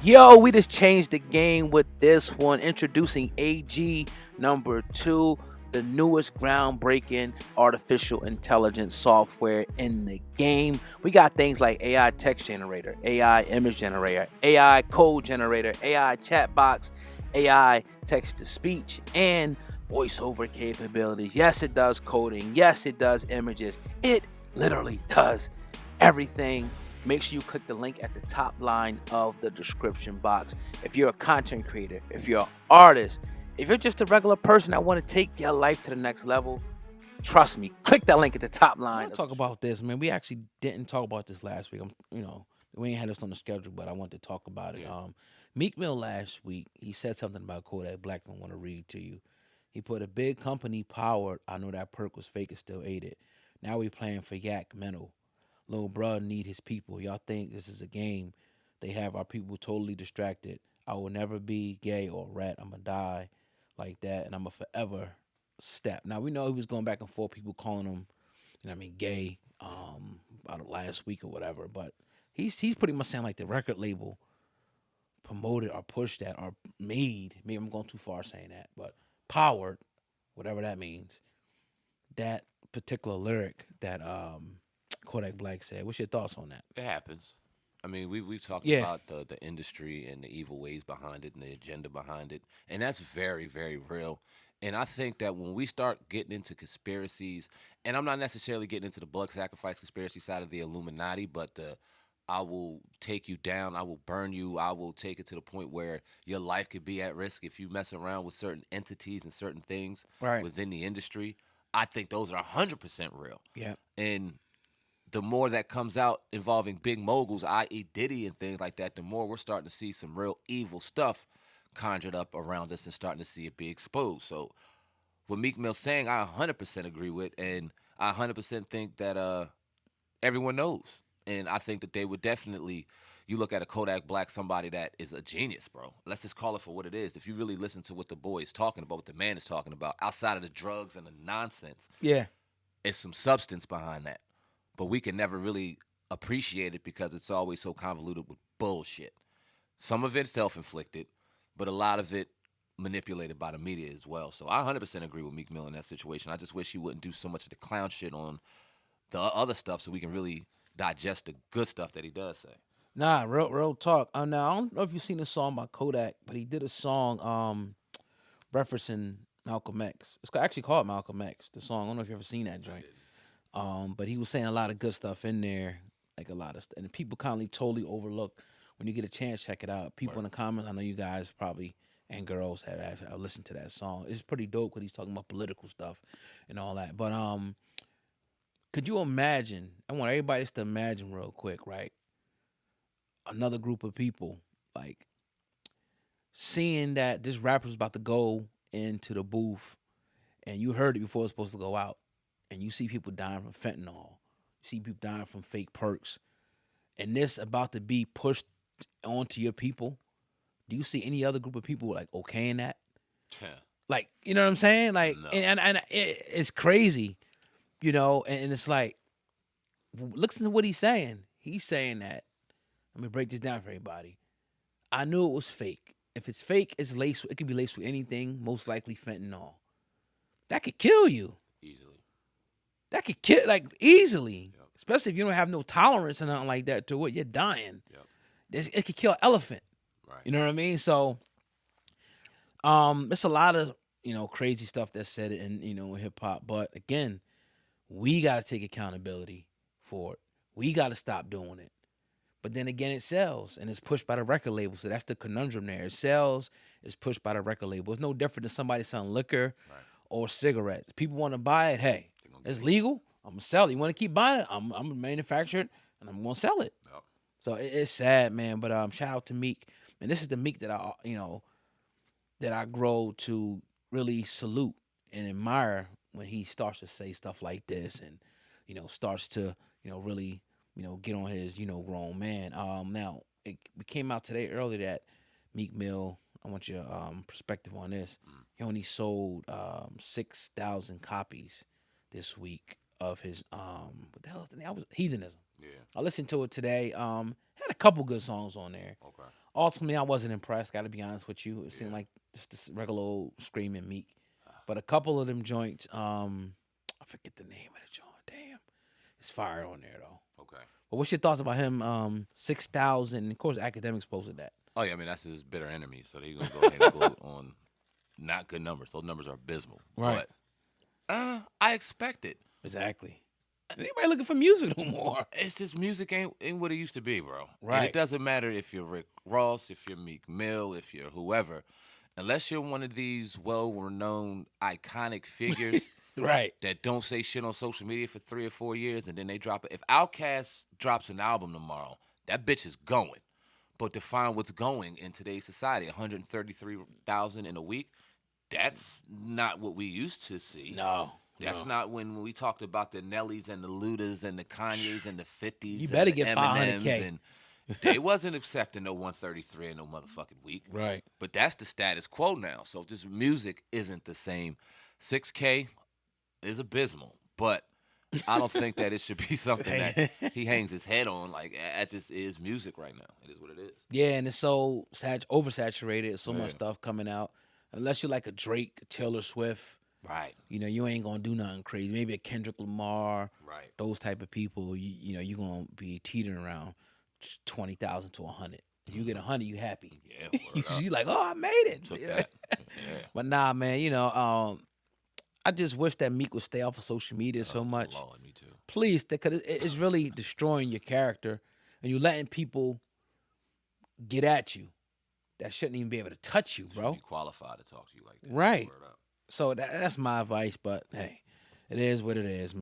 Yo, we just changed the game with this one. Introducing AG number 2, the newest groundbreaking artificial intelligence software in the game. We got things like AI text generator, AI image generator, AI code generator, AI chat box, AI text to speech, and voiceover capabilities. Yes, it does coding. Yes, it does images. It literally does everything. Make sure you click the link at the top line of the description box. If you're a content creator, if you're an artist, if you're just a regular person that want to take your life to the next level, trust me, click that link at the top I line. want to talk about this, man. We actually didn't talk about this last week. We ain't had this on the schedule, but I want to talk about it. Yeah. Meek Mill last week, he said something about Kodak Black. I want to read to you. He put a big company powered. I know that perk was fake and still ate it. Now we playing for Yak Mental. Little bruh need his people. Y'all think this is a game? They have our people totally distracted. I will never be gay or rat. I'ma die like that, and I'ma forever step. Now we know he was going back and forth. People calling him, gay. About last week or whatever. But he's pretty much saying like the record label promoted or pushed that or made. Maybe I'm going too far saying that, but powered, whatever that means. That particular lyric that Kodak Black said. What's your thoughts on that? It happens. I mean, we've talked Yeah, about the industry and the evil ways behind it and the agenda behind it, and that's very very real. And I think that when we start getting into conspiracies, and I'm not necessarily getting into the blood sacrifice conspiracy side of the Illuminati, but the I will take you down, I will burn you, I will take it to the point where your life could be at risk if you mess around with certain entities and certain things right. within the industry. I think those are 100% real. Yeah, And the more that comes out involving big moguls, i.e., Diddy and things like that, the more we're starting to see some real evil stuff conjured up around us and starting to see it be exposed. So, what Meek Mill's saying, I 100% agree with, and I 100% think that everyone knows. And I think that they would definitely. You look at a Kodak Black, somebody that is a genius, bro. Let's just call it for what it is. If you really listen to what the boy is talking about, what the man is talking about, outside of the drugs and the nonsense, yeah, it's some substance behind that. But we can never really appreciate it because it's always so convoluted with bullshit. Some of it self inflicted, but a lot of it manipulated by the media as well. So I 100% agree with Meek Mill in that situation. I just wish he wouldn't do so much of the clown shit on the other stuff so we can really digest the good stuff that he does say. nah, real talk. Now I don't know if you've seen the song by Kodak, but he did a song referencing Malcolm X. It's actually called Malcolm X. The song. I don't know if you ever seen that I joint. didn't. But he was saying a lot of good stuff in there, like a lot of stuff, and people kindly totally overlook. When you get a chance, check it out. People in Word. the comments, I know you guys probably and girls have listened to that song. It's pretty dope because he's talking about political stuff and all that. But could you imagine? I want everybody just to imagine real quick, right? Another group of people like seeing that this rapper's about to go into the booth and you heard it before it's supposed to go out, and you see people dying from fentanyl, you see people dying from fake perks, and this about to be pushed onto your people. Do you see any other group of people like okaying that? Like, you know what I'm saying? Like, No. and it's crazy, and it's like, listen to what he's saying. He's saying that. Let me break this down for everybody. I knew it was fake. If it's fake, it's laced. It could be laced with anything, most likely fentanyl. That could kill you. Easily. That could kill like easily, Yep. especially if you don't have no tolerance or nothing like that to it. You're dying. Yep. It could kill an elephant. Right. You know what I mean? So, it's a lot of crazy stuff that's said in hip hop. But again, we got to take accountability for it. We got to stop doing it. But then again, it sells and it's pushed by the record label. So that's the conundrum there. It sells, it's pushed by the record label. It's no different than somebody selling liquor Right. or cigarettes. People want to buy it. Hey, They're gonna it's get it. legal. I'm gonna sell it. You want to keep buying it? I'm gonna manufacture it and I'm gonna sell it. Yep. So it's sad, man. But shout out to Meek. And this is the Meek that I grow to really salute and admire when he starts to say stuff like this and starts to really get on his grown man. Now it came out today earlier that Meek Mill. I want your perspective on this. Mm. He only sold 6,000 copies this week of his what the hell is the name? I was heathenism. Yeah. I listened to it today. Had a couple good songs on there. Okay. Ultimately, I wasn't impressed. Got to be honest with you. It seemed like just this regular old screaming Meek. But a couple of them joints, I forget the name of the joint. Damn, it's fire on there though. Okay. But what's your thoughts about him? 6,000. Of course, academics posted that. Oh yeah, I mean that's his bitter enemy, so they're gonna go ahead and go on not good numbers. Those numbers are abysmal. Right. But I expect it. Exactly. Anybody looking for music no more? It's just music ain't what it used to be, bro. Right. And it doesn't matter if you're Rick Ross, if you're Meek Mill, if you're whoever, unless you're one of these well-renowned, iconic figures. Right. That don't say shit on social media for 3 or 4 years, and then they drop it. If Outkast drops an album tomorrow, that bitch is going. But to find what's going in today's society, 133,000 in a week, that's not what we used to see. No. That's not when we talked about the Nellies and the Ludas and the Kanyes and the 50s. You better and get the 500K. Eminems, and they wasn't accepting no 133 in no motherfucking week. Right. But that's the status quo now. So just music isn't the same. 6K is abysmal, but I don't think that it should be something that he hangs his head on. Like, that just is music right now. It is what it is. Yeah, and it's so oversaturated. So much stuff coming out. Unless you're like a Drake, a Taylor Swift. Right. You ain't going to do nothing crazy. Maybe a Kendrick Lamar. Right. Those type of people, you're going to be teetering around 20,000 to 100. You get 100, you happy. Yeah. You like, oh, I made it. Took that. Yeah. But nah, man, I just wish that Meek would stay off of social media so much. Lord, me too. Please, because it's really destroying your character, and you're letting people get at you that shouldn't even be able to touch you, bro. Be qualified to talk to you like that. Right. Word up. So that's my advice, but hey, it is what it is, man.